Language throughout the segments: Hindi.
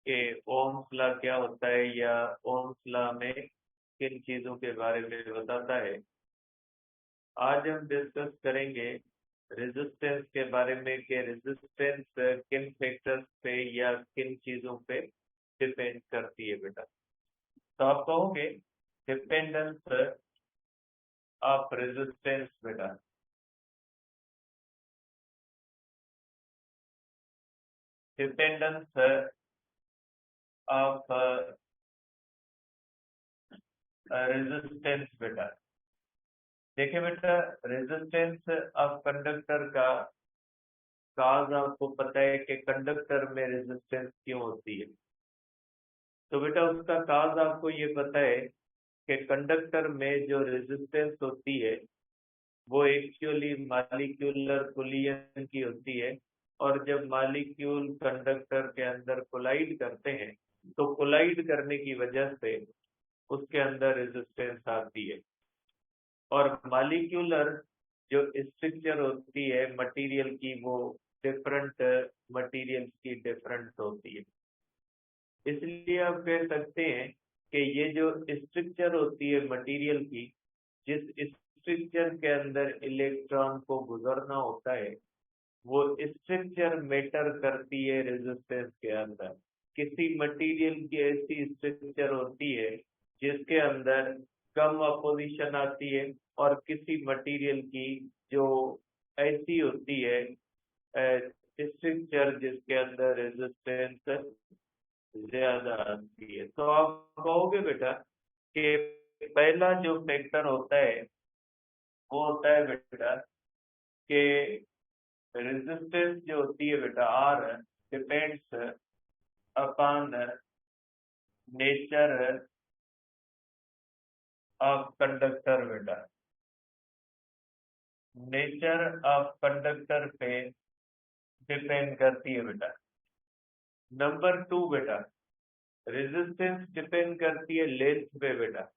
कि ओम्स लॉ क्या होता है या ओम्स लॉ में किन चीजों के बारे में बताता है। आज हम डिस्कस करेंगे रेजिस्टेंस के बारे में कि रेजिस्टेंस किन फैक्टर्स पे या किन चीजों पे डिपेंड करती है बेटा। तो आप कहोगे डिपेंडेंस ऑफ रेजिस्टेंस बेटा। डिपेंडेंस ऑफ रेजिस्टेंस बेटा। देखिए बेटा, रेजिस्टेंस ऑफ कंडक्टर का काज आपको पता है कि कंडक्टर में रेजिस्टेंस क्यों होती है। तो बेटा उसका काज आपको ये पता है कि कंडक्टर में जो रेजिस्टेंस होती है वो एक्चुअली मालिक्यूलर कोलिजन की होती है। और जब मालिक्यूल कंडक्टर के अंदर कोलाइड करते हैं तो कोलाइड करने की वजह से उसके अंदर रेजिस्टेंस आती है। और मालिक्यूलर जो स्ट्रक्चर होती है मटेरियल की वो डिफरेंट मटेरियल्स की डिफरेंट होती है। इसलिए आप कह सकते हैं कि ये जो स्ट्रक्चर होती है मटेरियल की, जिस स्ट्रक्चर के अंदर इलेक्ट्रॉन को गुजरना होता है वो स्ट्रक्चर मैटर करती है रेजिस्टेंस के अंदर। किसी मटेरियल की ऐसी स्ट्रक्चर होती है जिसके अंदर कम अपोजिशन आती है और किसी मटेरियल की जो ऐसी होती है स्ट्रक्चर जिसके अंदर रेजिस्टेंस ज्यादा आती है। तो आप कहोगे बेटा कि पहला जो फैक्टर होता है वो होता है बेटा कि रेजिस्टेंस जो होती है बेटा are depends upon nature of conductor बेटा। नेचर ऑफ कंडक्टर पे डिपेंड करती है बेटा। नंबर 2 बेटा, रेजिस्टेंस डिपेंड करती है लेंथ पे बेटा।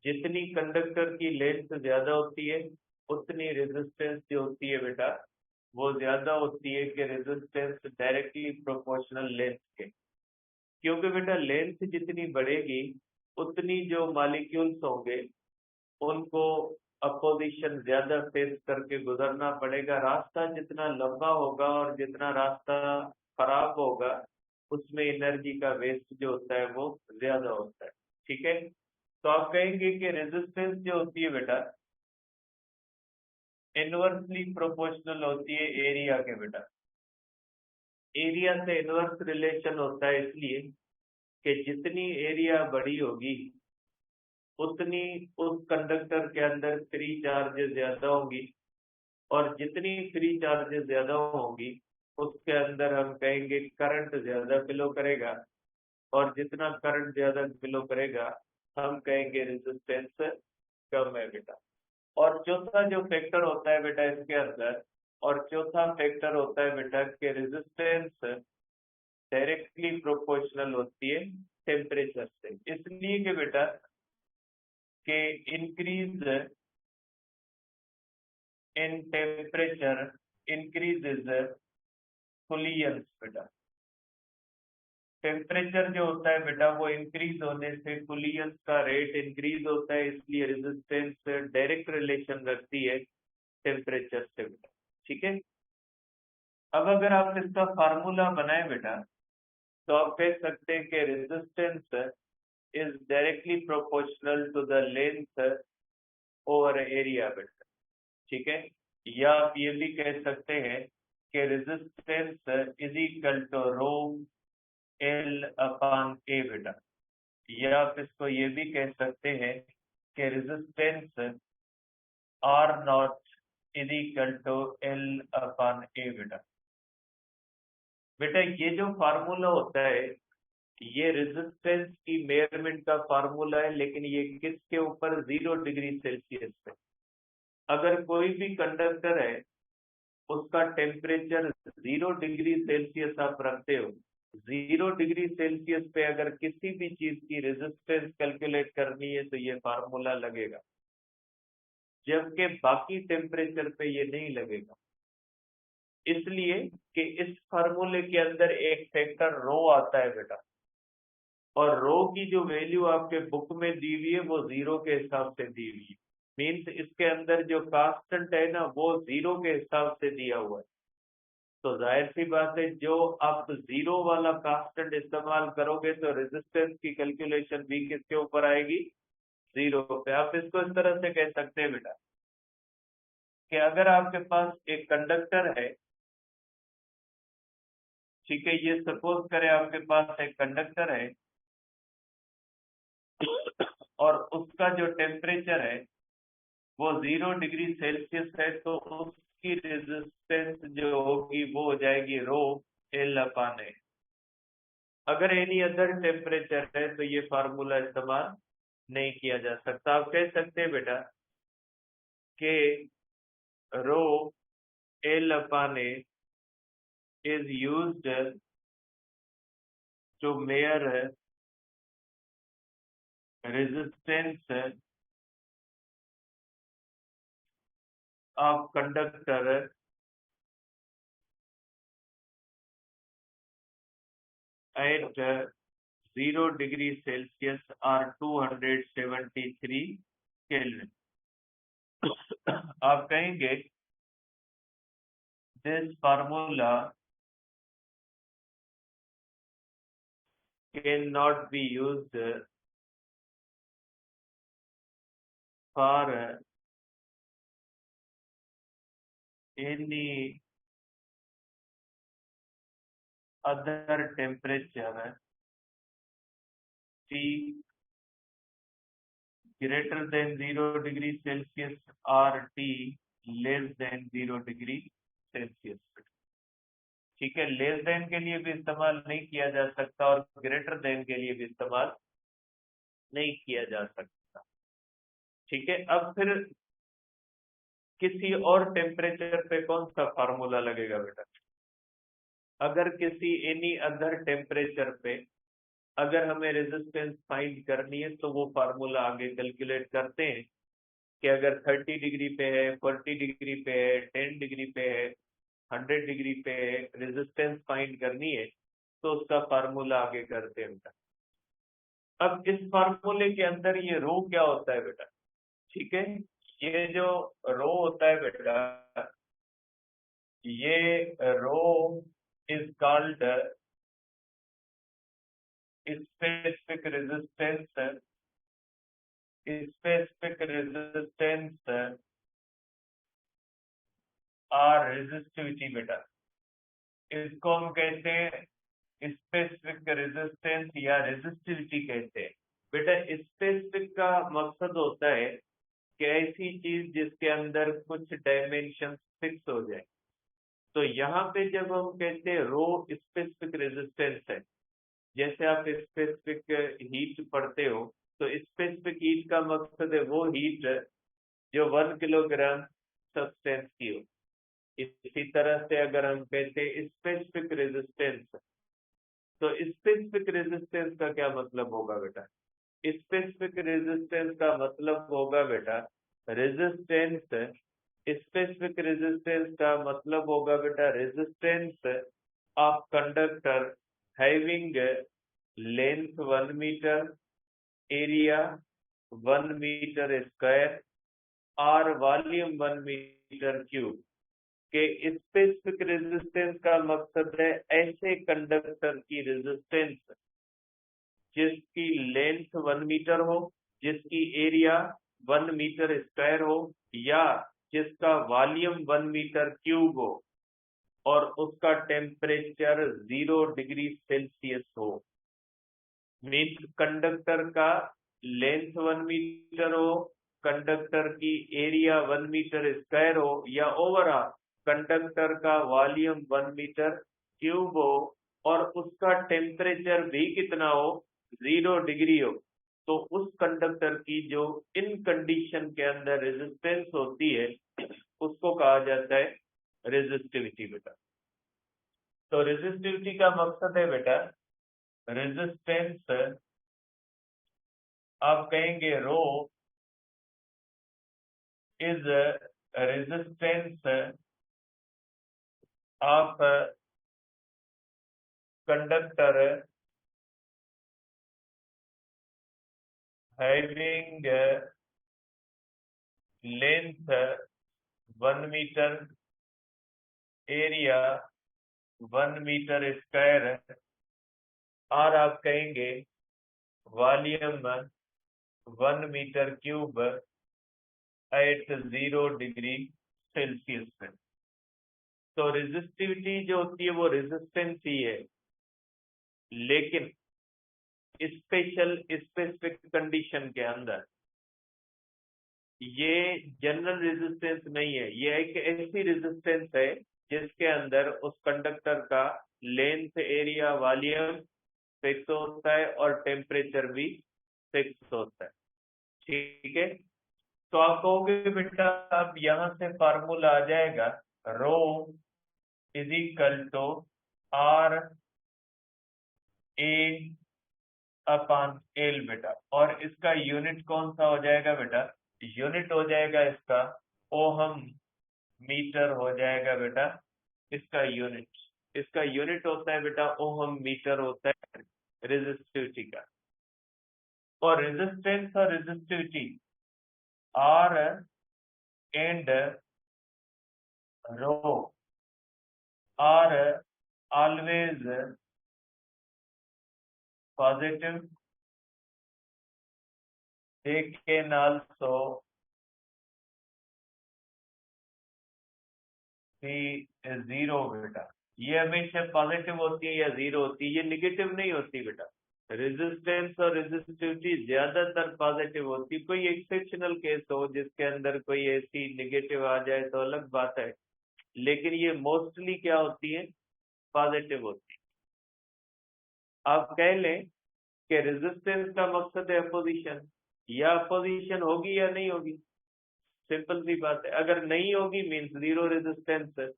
जितनी कंडक्टर की लेंथ ज्यादा होती है उतनी रेजिस्टेंस जो होती है बेटा वो ज्यादा होती है कि रेजिस्टेंस डायरेक्टली प्रोपोर्शनल लेंथ के। क्योंकि बेटा लेंथ जितनी बढ़ेगी उतनी जो मॉलिक्यूल्स होंगे उनको अपोजिशन ज्यादा फेस करके गुजरना पड़ेगा। रास्ता जितना लंबा होगा और जितना रास्ता खराब होगा उसमें एनर्जी का वेस्ट जो होता है वो ज्यादा होता है। ठीक है, तो आप कहेंगे कि रेजिस्टेंस जो होती है बेटा इनवर्सली प्रोपोर्शनल होती है एरिया के बेटा। एरिया से इनवर्स रिलेशन होता है इसलिए कि जितनी एरिया बड़ी होगी उतनी उस कंडक्टर के अंदर फ्री चार्जेस ज्यादा होंगी और जितनी फ्री चार्जेस ज्यादा होंगी उसके अंदर हम कहेंगे करंट ज्यादा फ्लो करेगा और जितना करंट ज्यादा फ्लो करेगा हम कहेंगे रेजिस्टेंस कम है बेटा। और चौथा जो फैक्टर होता है बेटा इसके अंदर, और चौथा फैक्टर होता है बेटा कि रेजिस्टेंस डायरेक्टली प्रोपोर्शनल होती है टेम्परेचर से। इसलिए कि बेटा कि increase in temperature increases collisions बेटा। टेम्परेचर जो होता है बेटा वो इंक्रीज होने से कोलिजन्स का रेट इंक्रीज होता है, इसलिए रेजिस्टेंस डायरेक्ट रिलेशन रखती है टेम्परेचर से बेटा। ठीक है, अब अगर आप इसका फार्मूला बनाए बेटा तो आप कह सकते हैं कि resistance is directly proportional to the length over area बेटा। ठीक है, या आप ये भी कह सकते हैं कि resistance is equal to rho L upon A बेटा। या आप इसको ये भी कह सकते हैं कि resistance R naught is equal to L upon A बेटा। बेटा ये जो फार्मूला होता है ये रेजिस्टेंस की मेजरमेंट का फार्मूला है, लेकिन ये किसके ऊपर? 0 डिग्री सेल्सियस पे। अगर कोई भी कंडक्टर है उसका टेम्परेचर 0 डिग्री सेल्सियस आप रखते हो, 0 डिग्री सेल्सियस पे अगर किसी भी चीज की रेजिस्टेंस कैलकुलेट करनी है तो ये फार्मूला लगेगा, जबकि बाकी टेम्परेचर पे ये नहीं लगेगा। इसलिए कि इस फार्मूले के अंदर एक फैक्टर रो आता है बेटा, और रो की जो वैल्यू आपके बुक में दी हुई है वो 0 के हिसाब से दी हुई है। मीन्स इसके अंदर जो कांस्टेंट है ना वो 0 के हिसाब से दिया हुआ है। तो जाहिर सी बात है, जो आप 0 वाला कांस्टेंट इस्तेमाल करोगे तो रेजिस्टेंस की कैलकुलेशन भी किसके ऊपर आएगी? 0 पे। आप इसको इस तरह से कह सकते हैं बेटा कि अगर आपके पास एक कंडक्टर है, ठीक है, ये सपोज करें आपके पास एक कंडक्टर है और उसका जो टेम्परेचर है वो 0 डिग्री सेल्सियस है, तो उसकी रेजिस्टेंस जो होगी वो हो जाएगी रो एल अपान ए। अगर एनी अदर टेम्परेचर है तो ये फार्मूला इस्तेमाल नहीं किया जा सकता। आप कह सकते हैं बेटा कि rho L upon A is used to measure resistance of conductor at 0 degree Celsius or 273 Kelvin. आप कहेंगे this formula cannot be used for any other temperature T greater than 0 degree Celsius or T less than 0 degree Celsius. ठीक है, लेस देन के लिए भी इस्तेमाल नहीं किया जा सकता और ग्रेटर देन के लिए भी इस्तेमाल नहीं किया जा सकता। ठीक है, अब फिर किसी और टेम्परेचर पे कौन सा फार्मूला लगेगा बेटा? अगर किसी एनी अदर टेम्परेचर पे अगर हमें रेजिस्टेंस फाइंड करनी है तो वो फार्मूला आगे कैलकुलेट करते हैं कि अगर 30 डिग्री पे है, 40 डिग्री पे है, 10 डिग्री पे है, 100 डिग्री पे है, रेजिस्टेंस फाइंड करनी है तो उसका फार्मूला आगे करते हैं बेटा। अब इस फार्मूले के अंदर ये रो क्या होता है बेटा? ठीक है, ये जो रो होता है बेटा, ये rho is called specific resistance, specific resistance और रेजिस्टिविटी बेटा। इसको हम कहते हैं स्पेसिफिक रेजिस्टेंस या रेजिस्टिविटी कहते हैं बेटा। स्पेसिफिक का मकसद होता है कि ऐसी चीज जिसके अंदर कुछ डायमेंशन फिक्स हो जाए। तो यहाँ पे जब हम कहते हैं रो स्पेसिफिक रेजिस्टेंस है, जैसे आप स्पेसिफिक हीट पढ़ते हो तो स्पेसिफिक हीट का मकसद है वो हीट जो 1 किलोग्राम सब्सटेंस की हो। इसी तरह से अगर हम कहते हैं स्पेसिफिक रेजिस्टेंस, तो स्पेसिफिक रेजिस्टेंस का क्या मतलब होगा बेटा? स्पेसिफिक रेजिस्टेंस का मतलब होगा बेटा रेजिस्टेंस, स्पेसिफिक रेजिस्टेंस का मतलब होगा बेटा resistance of conductor having length 1 metre, area 1 metre square और वॉल्यूम 1 मीटर क्यूब के। स्पेसिफिक रेजिस्टेंस का मकसद है ऐसे कंडक्टर की रेजिस्टेंस जिसकी लेंथ 1 मीटर हो, जिसकी एरिया 1 मीटर स्क्वायर हो या जिसका वॉल्यूम 1 मीटर क्यूब हो और उसका टेम्परेचर 0 डिग्री सेल्सियस हो। मीन्स कंडक्टर का लेंथ 1 मीटर हो, कंडक्टर की एरिया 1 मीटर स्क्वायर हो या ओवरऑल कंडक्टर का वॉल्यूम 1 मीटर क्यूब हो और उसका टेम्परेचर भी कितना हो? 0 डिग्री हो। तो उस कंडक्टर की जो इन कंडीशन के अंदर रेजिस्टेंस होती है उसको कहा जाता है रेजिस्टिविटी बेटा। तो रेजिस्टिविटी का मकसद है बेटा रेजिस्टेंस, आप कहेंगे rho is resistance of conductor having length 1 meter, area 1 meter square, और आप कहेंगे volume 1 metre cube at 0 degree Celsius पे। तो रेजिस्टिविटी जो होती है वो रेजिस्टेंस ही है, लेकिन स्पेसिफिक कंडीशन के अंदर ये जनरल रेजिस्टेंस नहीं है, ये एक ऐसी रेजिस्टेंस है जिसके अंदर उस कंडक्टर का लेंथ, एरिया, वॉल्यूम फिक्स होता है और टेम्परेचर भी फिक्स होता है। ठीक है, तो आप कहोगे बेटा अब यहां से फार्मूला आ जाएगा rho is equal to R A upon L बेटा, और इसका यूनिट कौन सा हो जाएगा बेटा? यूनिट हो जाएगा इसका ओहम मीटर हो जाएगा बेटा। इसका यूनिट होता है बेटा ओहम मीटर होता है रेजिस्टिविटी का। और रेजिस्टेंस और resistivity are and rho are always positive, they can also be zero बेटा। ये हमेशा पॉजिटिव होती है या जीरो होती है, ये निगेटिव नहीं होती बेटा। रेजिस्टेंस और रेजिस्टिविटी ज्यादातर पॉजिटिव होती है, कोई एक्सेप्शनल केस हो जिसके अंदर कोई ऐसी निगेटिव आ जाए तो अलग बात है, लेकिन ये मोस्टली क्या होती है? पॉजिटिव होती है। आप कह लें कि रेजिस्टेंस का मकसद है अपोजिशन, या अपोजिशन होगी या नहीं होगी, सिंपल सी बात है। अगर नहीं होगी मीन्स जीरो रेजिस्टेंस,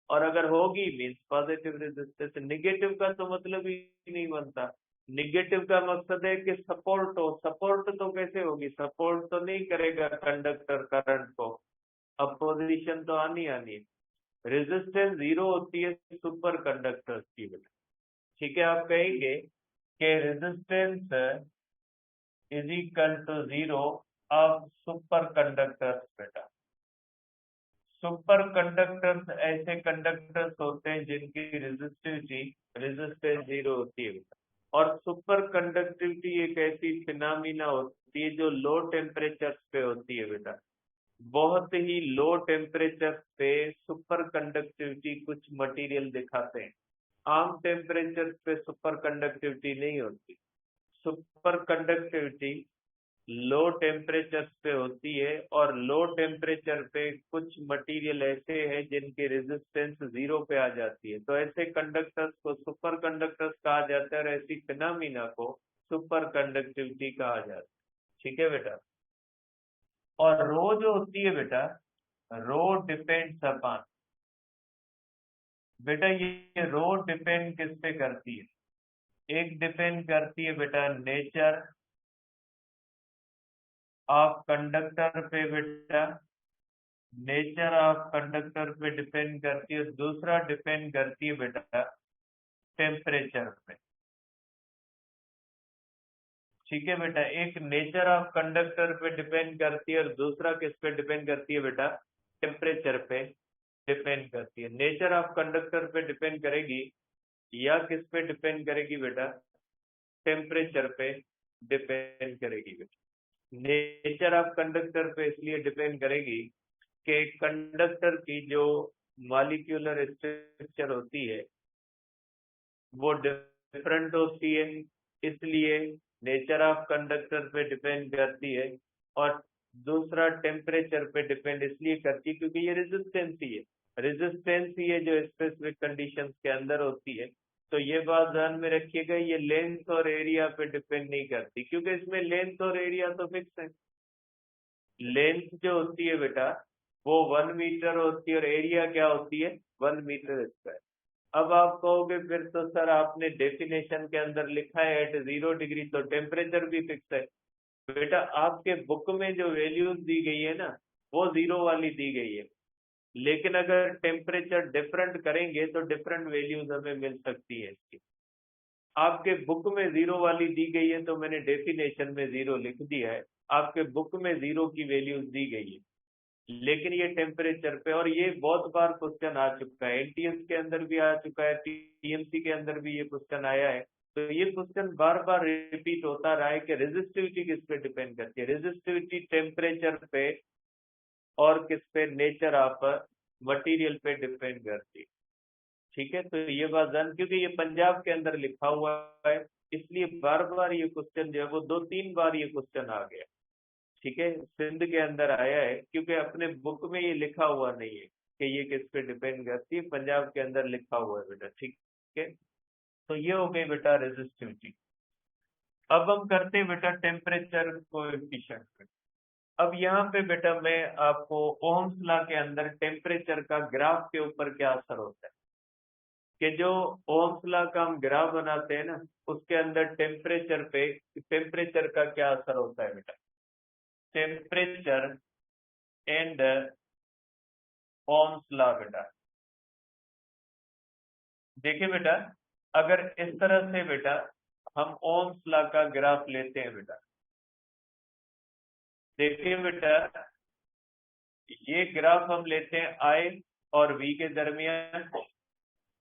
और अगर होगी मीन्स पॉजिटिव रेजिस्टेंस। निगेटिव का तो मतलब ही नहीं बनता। निगेटिव का मकसद है कि सपोर्ट हो। सपोर्ट तो कैसे होगी? सपोर्ट तो नहीं करेगा कंडक्टर करंट को, अपोजिशन तो आनी है। रेजिस्टेंस जीरो होती है सुपर कंडक्टर्स की वजह। ठीक है, आप कहेंगे कि resistance is equal to zero of super conductors बेटा। सुपर कंडक्टर्स ऐसे कंडक्टर्स होते हैं जिनकी रेजिस्टेंस जीरो होती है बेटा। और सुपर कंडक्टिविटी एक ऐसी फिनोमिना होती है जो लो टेम्परेचर पे होती है बेटा। बहुत ही लो टेम्परेचर पे सुपर कंडक्टिविटी कुछ मटेरियल दिखाते हैं, आम टेम्परेचर पे सुपर कंडक्टिविटी नहीं होती। सुपर कंडक्टिविटी लो टेम्परेचर पे होती है, और लो टेम्परेचर पे कुछ मटेरियल ऐसे हैं जिनकी रेजिस्टेंस जीरो पे आ जाती है, तो ऐसे कंडक्टर्स को सुपर कंडक्टर्स कहा जाता है, और ऐसी फिनोमिना को सुपर कंडक्टिविटी कहा जाता है। ठीक है बेटा, और रो जो होती है बेटा, रो डिपेंड्स अपॉन, बेटा ये रो डिपेंड किस पे करती है? एक डिपेंड करती है बेटा नेचर ऑफ कंडक्टर पे बेटा, नेचर ऑफ कंडक्टर पे डिपेंड करती है। दूसरा डिपेंड करती है बेटा टेम्परेचर पे। ठीक है बेटा, एक नेचर ऑफ कंडक्टर पे डिपेंड करती है और दूसरा किस पे डिपेंड करती है बेटा? टेम्परेचर पे डिपेंड करती है। नेचर ऑफ कंडक्टर पे डिपेंड करेगी या किस पे डिपेंड करेगी बेटा? टेम्परेचर पे डिपेंड करेगी बेटा। नेचर ऑफ कंडक्टर पे इसलिए डिपेंड करेगी कि कंडक्टर की जो मॉलिक्यूलर स्ट्रक्चर होती है वो डिफरेंट होती है, इसलिए नेचर ऑफ कंडक्टर पे डिपेंड करती है। और दूसरा टेम्परेचर पे डिपेंड इसलिए करती है क्योंकि ये रेजिस्टेंस ही है जो स्पेसिफिक कंडीशंस के अंदर होती है। तो ये बात ध्यान में रखिएगा, ये लेंथ और एरिया पे डिपेंड नहीं करती, क्योंकि इसमें लेंथ और एरिया तो फिक्स है। लेंथ जो होती है बेटा वो 1 मीटर होती है, और एरिया क्या होती है? 1 मीटर स्क्वायर। अब आप कहोगे फिर तो सर आपने डेफिनेशन के अंदर लिखा है एट 0 डिग्री, तो टेम्परेचर भी फिक्स है। बेटा आपके बुक में जो वैल्यूज दी गई है ना वो जीरो वाली दी गई है, लेकिन अगर टेम्परेचर डिफरेंट करेंगे तो डिफरेंट वैल्यूज हमें मिल सकती है इसकी। आपके बुक में 0 वाली दी गई है तो मैंने डेफिनेशन में 0 लिख दिया है, आपके बुक में 0 की वैल्यूज दी गई है, लेकिन ये टेम्परेचर पे, और ये बहुत बार क्वेश्चन आ चुका है, एनटीएस के अंदर भी आ चुका है, पीएमसी के अंदर भी ये क्वेश्चन आया है। तो ये क्वेश्चन बार बार रिपीट होता रहा है कि रेजिस्टिविटी किस पे डिपेंड करती है, रेजिस्टिविटी टेम्परेचर पे और किस पे, नेचर ऑफ मटेरियल पे डिपेंड करती है। ठीक है, तो ये बात जान, क्योंकि ये पंजाब के अंदर लिखा हुआ है, इसलिए बार बार ये क्वेश्चन जो है वो 2-3 बार ये क्वेश्चन आ गया। ठीक है, सिंध के अंदर आया है, क्योंकि अपने बुक में ये लिखा हुआ नहीं है कि ये किस पे डिपेंड करती है, पंजाब के अंदर लिखा हुआ है बेटा। ठीक है, तो ये हो गई बेटा रेजिस्टिविटी। अब हम करते हैं बेटा टेम्परेचर कोएफिशिएंट पे। अब यहाँ पे बेटा मैं आपको ओहम्स लॉ के अंदर टेम्परेचर का ग्राफ के ऊपर क्या असर होता है, कि जो ओहम्स लॉ का हम ग्राफ बनाते हैं ना, उसके अंदर टेम्परेचर पे, टेम्परेचर का क्या असर होता है बेटा, टेम्परेचर एंड ओहम्स लॉ बेटा। देखिए बेटा, अगर इस तरह से बेटा हम ओहम्स लॉ का ग्राफ लेते हैं बेटा, देखिए बेटा ये ग्राफ हम लेते हैं आई और वी के दरमियान,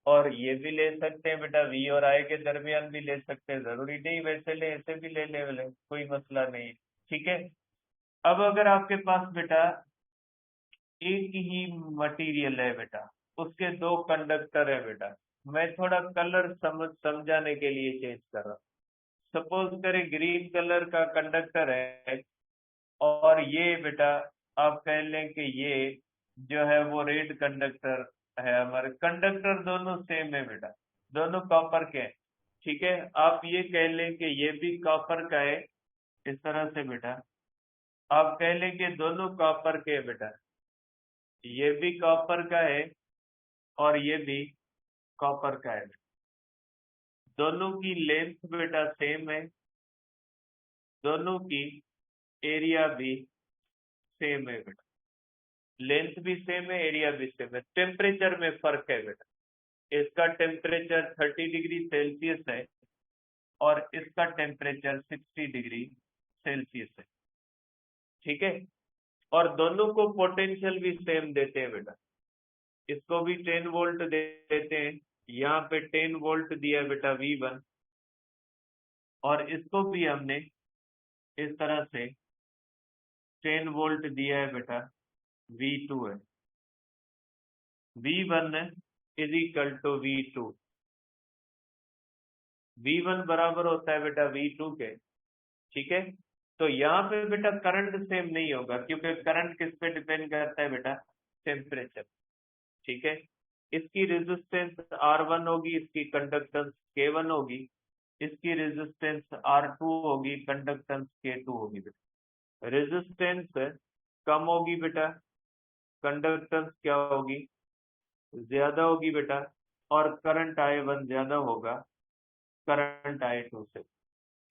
और ये भी ले सकते हैं बेटा, वी और आई के दरमियान भी ले सकते हैं, जरूरी नहीं वैसे ले, ऐसे भी ले ले, कोई मसला नहीं। ठीक है, अब अगर आपके पास बेटा एक ही मटेरियल है बेटा, उसके 2 कंडक्टर है बेटा, मैं थोड़ा कलर समझाने के लिए चेंज कर रहा हूँ। सपोज करें ग्रीन कलर का कंडक्टर है, और ये बेटा आप कह लें कि ये जो है वो रेड कंडक्टर है, हमारे कंडक्टर दोनों सेम है बेटा, दोनों कॉपर के हैं। ठीक है, आप ये कह लें कि ये भी कॉपर का है, इस तरह से बेटा आप कह लें कि दोनों कॉपर के हैं बेटा, ये भी कॉपर का है और ये भी कॉपर का है, दोनों की लेंथ बेटा सेम है, दोनों की एरिया भी सेम है बेटा, लेंथ भी सेम है, एरिया भी सेम है, टेम्परेचर में फर्क है बेटा, इसका टेम्परेचर 30 डिग्री सेल्सियस है और इसका टेम्परेचर 60 डिग्री सेल्सियस है। ठीक है, और दोनों को पोटेंशियल भी सेम देते हैं बेटा, इसको भी 10 वोल्ट देते हैं, यहाँ पे 10 वोल्ट दिया बेटा V1, और इसको भी हमने इस तरह से 10 वोल्ट दिया है बेटा V2 है, V1 is equal to V2, V1 बराबर होता है बेटा V2 के। ठीक है, तो यहाँ पे बेटा करंट सेम नहीं होगा, क्योंकि करंट किस पे डिपेंड करता है बेटा, टेम्परेचर। ठीक है, इसकी रेजिस्टेंस R1 होगी, इसकी कंडक्टेंस K1 होगी, इसकी रेजिस्टेंस R2 होगी, कंडक्टेंस K2 होगी बेटा। रेजिस्टेंस कम होगी बेटा, कंडक्टेंस क्या होगी, ज्यादा होगी बेटा, और करंट I1 ज्यादा होगा करंट I2 से,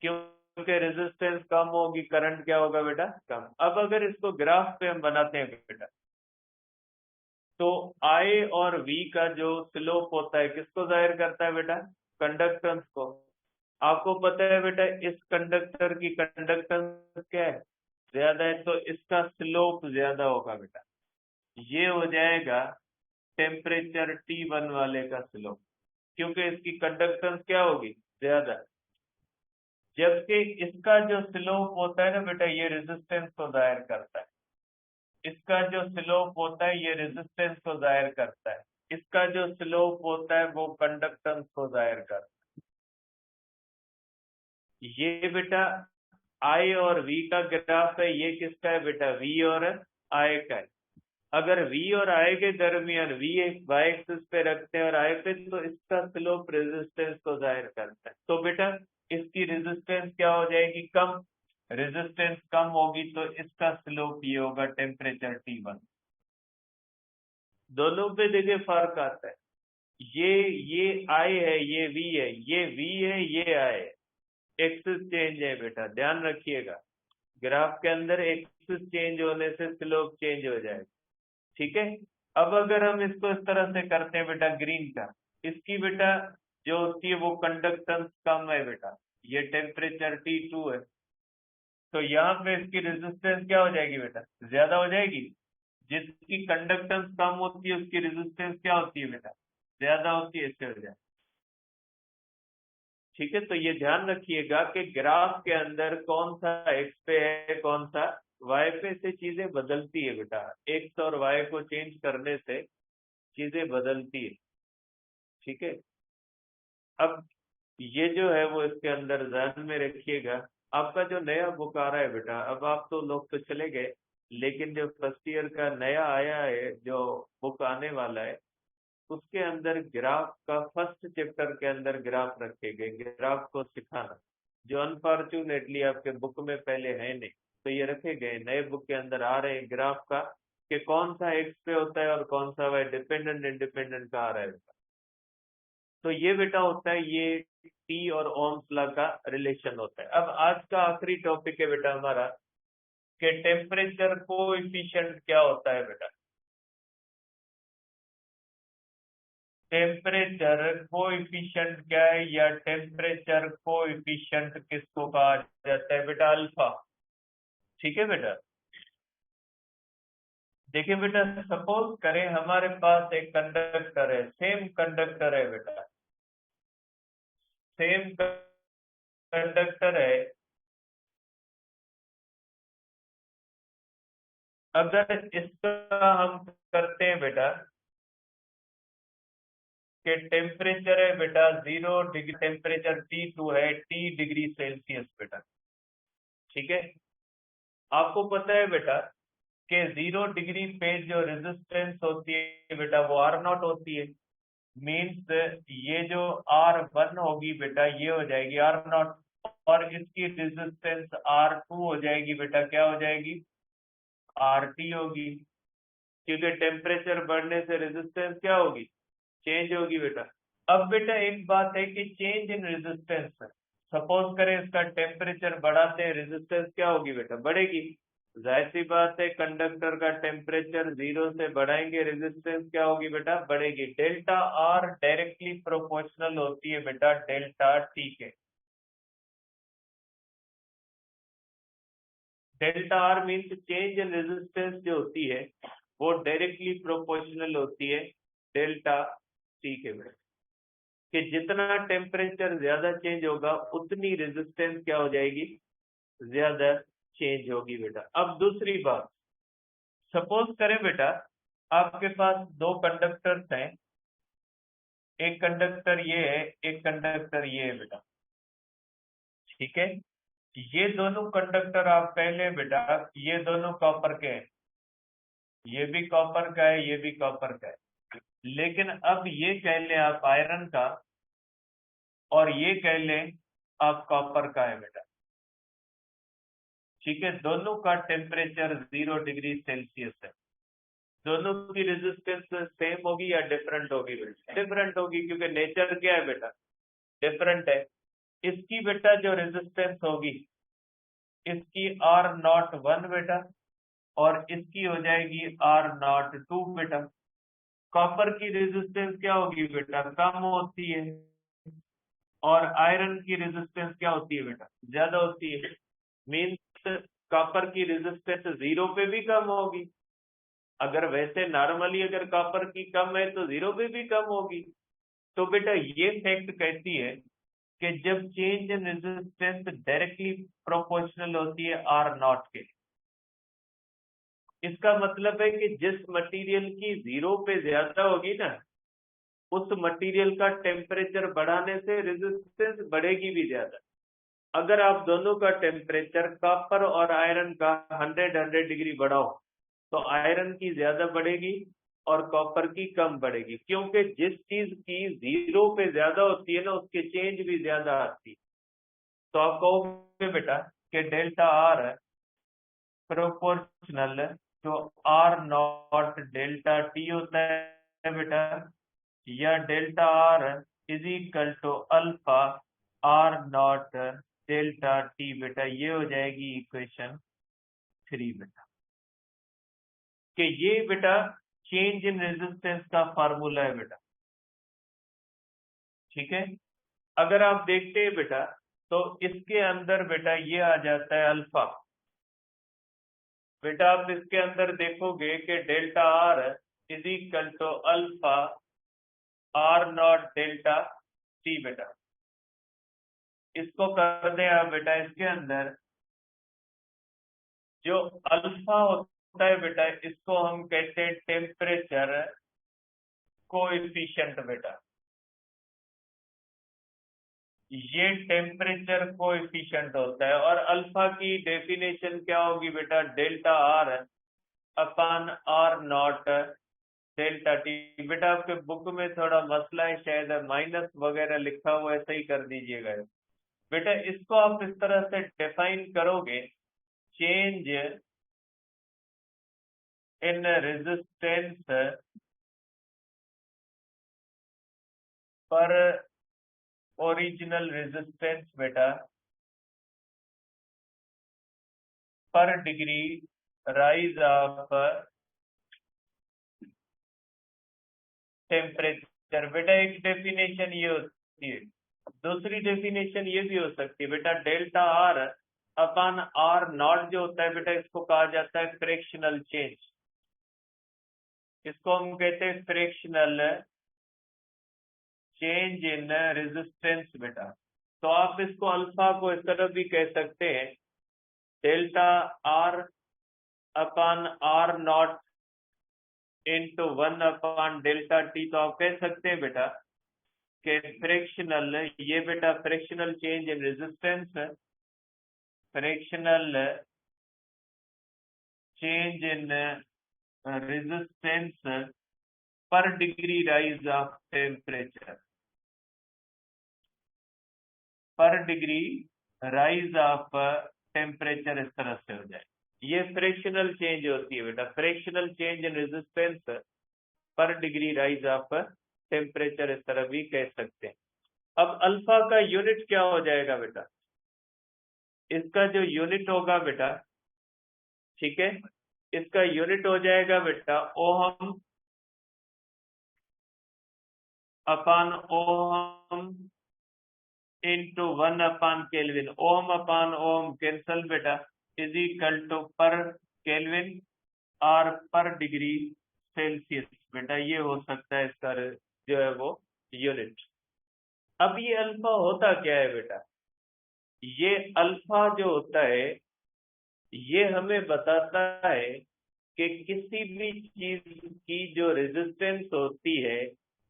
क्योंकि रेजिस्टेंस कम होगी, करंट क्या होगा बेटा, कम। अब अगर इसको ग्राफ पे हम बनाते हैं बेटा, तो I और V का जो स्लोप होता है किसको जाहिर करता है बेटा, कंडक्टेंस को। आपको पता है बेटा इस कंडक्टर की कंडक्टेंस क्या है, ज्यादा है, तो इसका स्लोप ज्यादा होगा बेटा, ये हो जाएगा टेम्परेचर T1 वाले का स्लोप, क्योंकि इसकी कंडक्टेंस क्या होगी, ज्यादा। जबकि इसका जो स्लोप होता है ना बेटा, ये रेजिस्टेंस को जाहिर करता है, इसका जो स्लोप होता है ये रेजिस्टेंस को जाहिर करता है, इसका जो स्लोप होता है वो कंडक्टेंस को जाहिर करता है। ये बेटा I और V का ग्राफ है, ये किसका है बेटा, V और I का है। अगर V और I के दरमियान V एक y एक्सिस पे रखते हैं और I पे, तो इसका स्लोप रेजिस्टेंस को जाहिर करता है, तो बेटा इसकी रेजिस्टेंस क्या हो जाएगी, कम। रेजिस्टेंस कम होगी तो इसका स्लोप ये होगा टेम्परेचर T1। दोनों पे देखिए फर्क आता है, ये I है, ये V है, ये V है, ये I है, एक्सिस चेंज है बेटा, ध्यान रखिएगा, ग्राफ के अंदर एक्सिस चेंज होने से स्लोप चेंज हो जाएगा। ठीक है, अब अगर हम इसको इस तरह से करते हैं बेटा ग्रीन का, इसकी बेटा जो होती है वो कंडक्टेंस कम है बेटा, ये टेम्परेचर T2 है, तो यहाँ पे इसकी रेजिस्टेंस क्या हो जाएगी बेटा, ज्यादा हो जाएगी। जिसकी कंडक्टेंस कम होती है उसकी रेजिस्टेंस क्या होती है बेटा, ज्यादा होती है, इससे हो जाए। ठीक है, तो ये ध्यान रखिएगा कि ग्राफ के अंदर कौन सा एक्स पे है कौन सा वाई पे, से चीजें बदलती है बेटा, एक्स और वाई को चेंज करने से चीजें बदलती है। ठीक है, अब ये जो है वो इसके अंदर ध्यान में रखिएगा। आपका जो नया बुक आ रहा है बेटा, अब आप तो लोग तो चले गए, लेकिन जो फर्स्ट ईयर का नया आया है जो बुक आने वाला है, उसके अंदर ग्राफ का फर्स्ट चैप्टर के अंदर ग्राफ रखे गए, ग्राफ को सिखाना, जो अनफॉर्चुनेटली आपके बुक में पहले है नहीं, तो ये रखे गए नए बुक के अंदर आ रहे हैं ग्राफ का, कि कौन सा एक्स पे होता है और कौन सा वाई, डिपेंडेंट इंडिपेंडेंट का आ रहा है बेटा। तो ये बेटा होता है, ये टी और ओम्स लॉ का रिलेशन होता है। अब आज का आखिरी टॉपिक है बेटा हमारा कि टेम्परेचर कोएफिशिएंट क्या होता है बेटा। टेम्परेचर कोएफिशिएंट क्या है, या टेम्परेचर कोएफिशिएंट किसको कहा जाता है बेटा, अल्फा। ठीक है बेटा, देखिए बेटा, सपोज करें हमारे पास एक कंडक्टर है, सेम कंडक्टर है बेटा, सेम कंडक्टर है। अगर इसका हम करते हैं बेटा कि टेम्परेचर है बेटा 0 डिग्री, टेम्परेचर T2 है T°C बेटा। ठीक है, आपको पता है बेटा कि 0 डिग्री पे जो रेजिस्टेंस होती है बेटा वो R0 होती है। मीन्स ये जो R1 होगी बेटा ये हो जाएगी R0, और इसकी रेजिस्टेंस R2 हो जाएगी बेटा, क्या हो जाएगी, RT होगी। क्योंकि टेम्परेचर बढ़ने से रेजिस्टेंस क्या होगी, चेंज होगी बेटा। अब बेटा एक बात है कि चेंज इन रेजिस्टेंस, सपोज करें इसका टेम्परेचर बढ़ाते हैं, रेजिस्टेंस क्या होगी बेटा, बढ़ेगी। जाहिर सी बात है, कंडक्टर का टेम्परेचर 0 से बढ़ाएंगे, रेजिस्टेंस क्या होगी बेटा, बढ़ेगी। डेल्टा आर डायरेक्टली प्रोपोर्शनल होती है बेटा डेल्टा टी के। Delta R means change in resistance जो होती है वो डायरेक्टली प्रोपोर्शनल होती है डेल्टा टी के बेटा, कि जितना टेम्परेचर ज्यादा चेंज होगा उतनी रेजिस्टेंस क्या हो जाएगी, ज्यादा चेंज होगी बेटा। अब दूसरी बात, सपोज करें बेटा आपके पास दो कंडक्टर्स हैं, एक कंडक्टर ये है, एक कंडक्टर ये है बेटा। ठीक है, ये दोनों कंडक्टर आप कह लें बेटा, ये दोनों कॉपर के हैं, ये भी कॉपर का है, ये भी कॉपर का है। लेकिन अब ये कह लें आप आयरन का, और ये कह लें आप कॉपर का है बेटा। ठीक है, दोनों का टेम्परेचर 0 डिग्री सेल्सियस है। दोनों की रेजिस्टेंस सेम होगी या डिफरेंट होगी बेटा, डिफरेंट होगी, क्योंकि नेचर क्या है बेटा, डिफरेंट है। इसकी बेटा जो रेजिस्टेंस होगी, इसकी R01 बेटा, और इसकी हो जाएगी R02 बेटा। कॉपर की रेजिस्टेंस क्या होगी बेटा, कम होती है, और आयरन की रेजिस्टेंस क्या होती है बेटा, ज्यादा होती है। मीन्स कॉपर की रेजिस्टेंस 0 पे भी कम होगी, अगर वैसे नॉर्मली अगर कॉपर की कम है तो 0 पे भी कम होगी। तो बेटा ये फैक्ट कहती है कि जब change in resistance directly proportional होती है R0 के, इसका मतलब है कि जिस मटेरियल की 0 पे ज्यादा होगी ना, उस मटेरियल का टेम्परेचर बढ़ाने से रेजिस्टेंस बढ़ेगी भी ज्यादा। अगर आप दोनों का टेम्परेचर कॉपर और आयरन का 100 डिग्री बढ़ाओ, तो आयरन की ज्यादा बढ़ेगी और कॉपर की कम बढ़ेगी, क्योंकि जिस चीज की 0 पे ज्यादा होती है ना, उसके चेंज भी ज्यादा आती है। तो आप कहोगे बेटा कि डेल्टा आर प्रोपोर्शनल जो R0 डेल्टा टी होता है बेटा, या delta R is equal to alpha R0 delta T बेटा, ये हो जाएगी इक्वेशन 3 बेटा। कि ये बेटा चेंज इन रेजिस्टेंस का फार्मूला है बेटा। ठीक है, अगर आप देखते हैं बेटा तो इसके अंदर बेटा ये आ जाता है अल्फा। बेटा आप इसके अंदर देखोगे कि delta R is equal to alpha R naught delta T बेटा। इसको कर दें आप बेटा, इसके अंदर जो अल्फा होता है बेटा इसको हम कहते हैं टेम्परेचर कोएफिशिएंट बेटा। ये टेम्परेचर कोएफिशिएंट होता है और अल्फा की डेफिनेशन क्या होगी बेटा, delta R upon R naught delta T. बेटा आपके बुक में थोड़ा मसला है, शायद माइनस वगैरह लिखा हुआ है, सही कर दीजिएगा बेटा। इसको आप इस तरह से डिफाइन करोगे, चेंज इन रेजिस्टेंस पर ओरिजिनल रेजिस्टेंस बेटा पर डिग्री राइज ऑफ टेम्परेचर। बेटा एक डेफिनेशन ये होती है, दूसरी डेफिनेशन ये भी हो सकती है बेटा, delta R upon R naught जो होता है बेटा इसको कहा जाता है फ्रैक्शनल चेंज। इसको हम कहते हैं फ्रैक्शनल चेंज इन रेजिस्टेंस बेटा। तो आप इसको अल्फा को इस तरह भी कह सकते हैं, delta R upon R naught into 1 upon delta T. तो आप कह सकते हैं बेटा कि फ्रैक्शनल, ये बेटा fractional change in resistance, fractional change in resistance पर डिग्री राइज ऑफ टेम्परेचर, पर डिग्री राइज ऑफ टेम्परेचर, इस तरह से हो जाए। ये फ्रैक्शनल चेंज होती है बेटा, फ्रैक्शनल चेंज इन रेजिस्टेंस पर डिग्री राइज ऑफ टेम्परेचर, इस तरह भी कह सकते हैं। अब अल्फा का यूनिट क्या हो जाएगा बेटा, इसका जो यूनिट होगा बेटा, ठीक है, इसका यूनिट हो जाएगा बेटा ohm upon ohm into 1 upon kelvin. Ohm upon ohm cancel बेटा, is equal to per kelvin और पर डिग्री सेल्सियस। बेटा ये हो सकता है इसका जो है वो यूनिट। अब ये अल्फा होता क्या है बेटा, ये अल्फा जो होता है ये हमें बताता है कि किसी भी चीज की जो रेजिस्टेंस होती है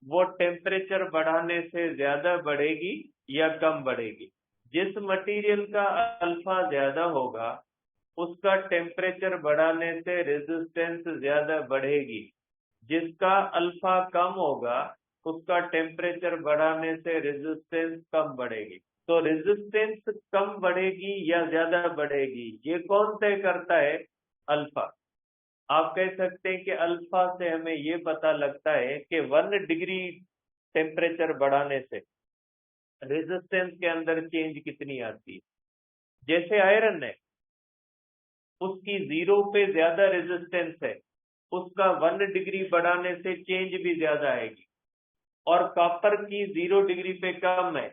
वो टेम्परेचर बढ़ाने से ज्यादा बढ़ेगी या कम बढ़ेगी। जिस मटेरियल का अल्फा ज्यादा होगा उसका टेम्परेचर बढ़ाने से रेजिस्टेंस ज्यादा बढ़ेगी, जिसका अल्फा कम होगा उसका टेम्परेचर बढ़ाने से रेजिस्टेंस कम बढ़ेगी। तो रेजिस्टेंस कम बढ़ेगी या ज्यादा बढ़ेगी ये कौन तय करता है, अल्फा। आप कह सकते हैं कि अल्फा से हमें ये पता लगता है कि 1 डिग्री टेम्परेचर बढ़ाने से रेजिस्टेंस के अंदर चेंज कितनी आती है। जैसे आयरन है उसकी 0 पे ज्यादा रेजिस्टेंस है, उसका 1 डिग्री बढ़ाने से चेंज भी ज्यादा आएगी, और कॉपर की 0 डिग्री पे कम है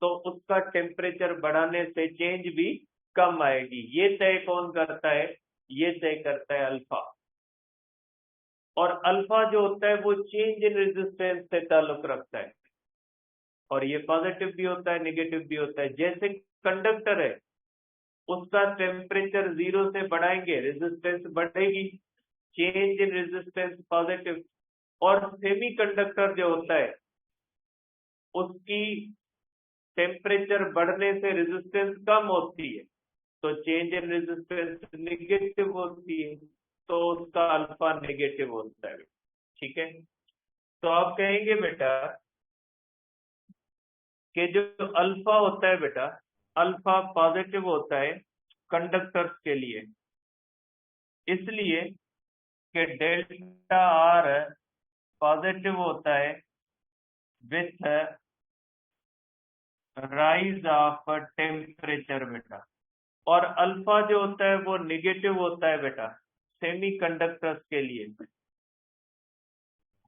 तो उसका टेम्परेचर बढ़ाने से चेंज भी कम आएगी। ये तय कौन करता है, ये तय करता है अल्फा। और अल्फा जो होता है वो चेंज इन रेजिस्टेंस से ताल्लुक रखता है, और ये पॉजिटिव भी होता है नेगेटिव भी होता है। जैसे कंडक्टर है उसका टेम्परेचर 0 से बढ़ाएंगे रेजिस्टेंस बढ़ेगी, चेंज इन रेजिस्टेंस पॉजिटिव। और सेमी कंडक्टर जो होता है उसकी टेम्परेचर बढ़ने से रेजिस्टेंस कम होती है तो चेंज इन रेजिस्टेंस नेगेटिव होती है, तो उसका अल्फा नेगेटिव होता है। ठीक है, तो आप कहेंगे बेटा कि जो अल्फा होता है बेटा, अल्फा पॉजिटिव होता है कंडक्टर्स के लिए, इसलिए कि डेल्टा आर पॉजिटिव होता है विथ राइज ऑफ टेम्परेचर बेटा, और अल्फा जो होता है वो निगेटिव होता है बेटा सेमी कंडक्टर्स के लिए।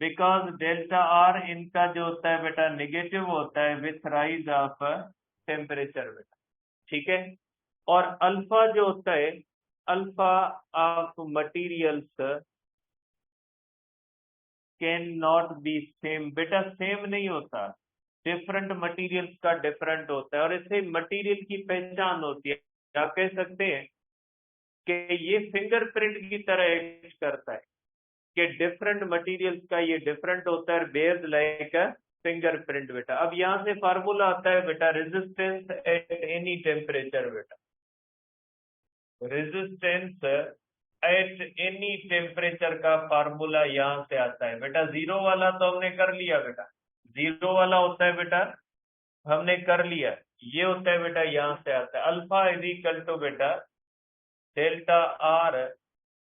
बिकॉज डेल्टा आर इनका जो होता है बेटा निगेटिव होता है विथ राइज ऑफ टेम्परेचर बेटा, ठीक है। और अल्फा जो होता है, alpha of materials can not be same बेटा, सेम नहीं होता, डिफरेंट मटेरियल्स का डिफरेंट होता है, और इससे मटेरियल की पहचान होती है। आप कह सकते हैं कि ये फिंगरप्रिंट की तरह एक्ट करता है कि डिफरेंट मटेरियल्स का ये डिफरेंट होता है, बेयर्स लाइक अ फिंगरप्रिंट बेटा। अब यहां से फार्मूला आता है बेटा रेजिस्टेंस एट एनी टेम्परेचर बेटा, रेजिस्टेंस एट एनी टेम्परेचर का फार्मूला यहां से आता है बेटा। जीरो वाला तो हमने कर लिया बेटा, जीरो वाला होता है बेटा, हमने कर लिया। ये होता है बेटा, यहां से आता है अल्फा इज इक्वल टू बेटा delta R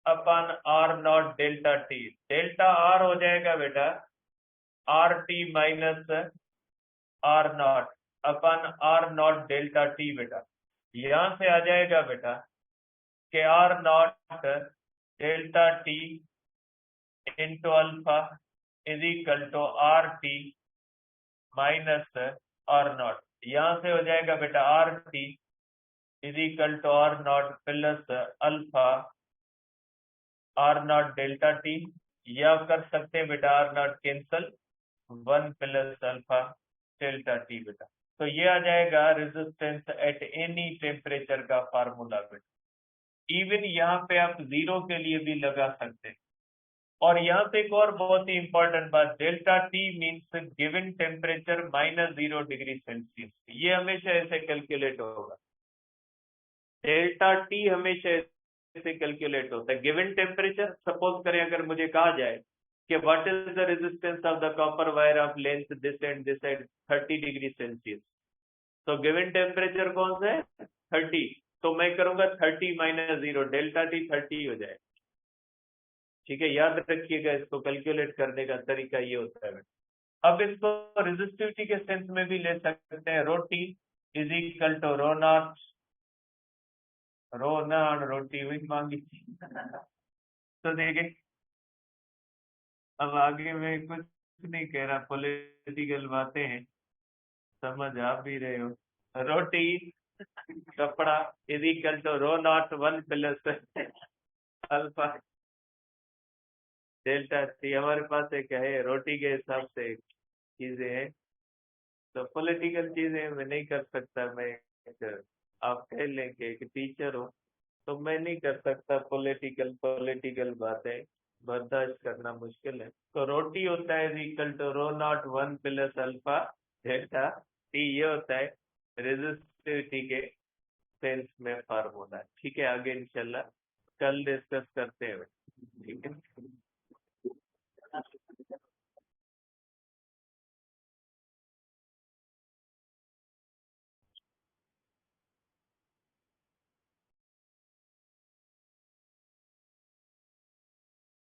upon R naught delta T. Delta R हो जाएगा बेटा R T minus R naught upon R naught delta T बेटा। यहां से आ जाएगा बेटा कि R naught delta T into alpha is equal to R T minus R naught. यहां से हो जाएगा बेटा R T is equal to R naught plus alpha R naught delta T, या कर सकते हैं बेटा R naught cancel, 1 plus alpha delta T बेटा। तो ये आ जाएगा रेजिस्टेंस एट एनी टेम्परेचर का फार्मूला बेटा। इवन यहाँ पे आप जीरो के लिए भी लगा सकते हैं। और यहाँ पे एक और बहुत ही इंपॉर्टेंट बात, delta T means given temperature -0°C। ये हमेशा ऐसे कैलकुलेट होगा, डेल्टा टी हमेशा ऐसे कैलकुलेट होता है। गिवन टेम्परेचर सपोज करें अगर मुझे कहा जाए कि what is the resistance of the copper wire of length this and this eight 30°C, तो गिवन टेम्परेचर कौन सा है 30, तो मैं करूंगा 30 माइनस 0, डेल्टा टी 30 हो जाए, ठीक है। याद रखिएगा, इसको कैलकुलेट करने का तरीका ये होता है। अब इसको रेजिस्टिविटी के सेंस में भी ले सकते हैं, rho T is equal to rho naught, rho naught रोटी वही मांगी थी तो देखिए अब आगे मैं कुछ नहीं कह रहा, पॉलिटिकल बातें हैं, समझ आप भी रहे हो। रोटी कपड़ा is equal to rho naught 1 plus alpha delta T. हमारे पास एक है रोटी के हिसाब से चीजें हैं, तो पॉलिटिकल चीजें मैं नहीं कर सकता। मैं आप कह लें कि एक टीचर हो तो मैं नहीं कर सकता पॉलिटिकल बातें बर्दाश्त करना मुश्किल है। तो रोटी होता है equal to rho naught 1 plus alpha delta T, ये होता है रेजिस्टिविटी के सेंस में फार्मूला। ठीक है, आगे इंशाल्लाह कल डिस्कस करते हैं, ठीक है।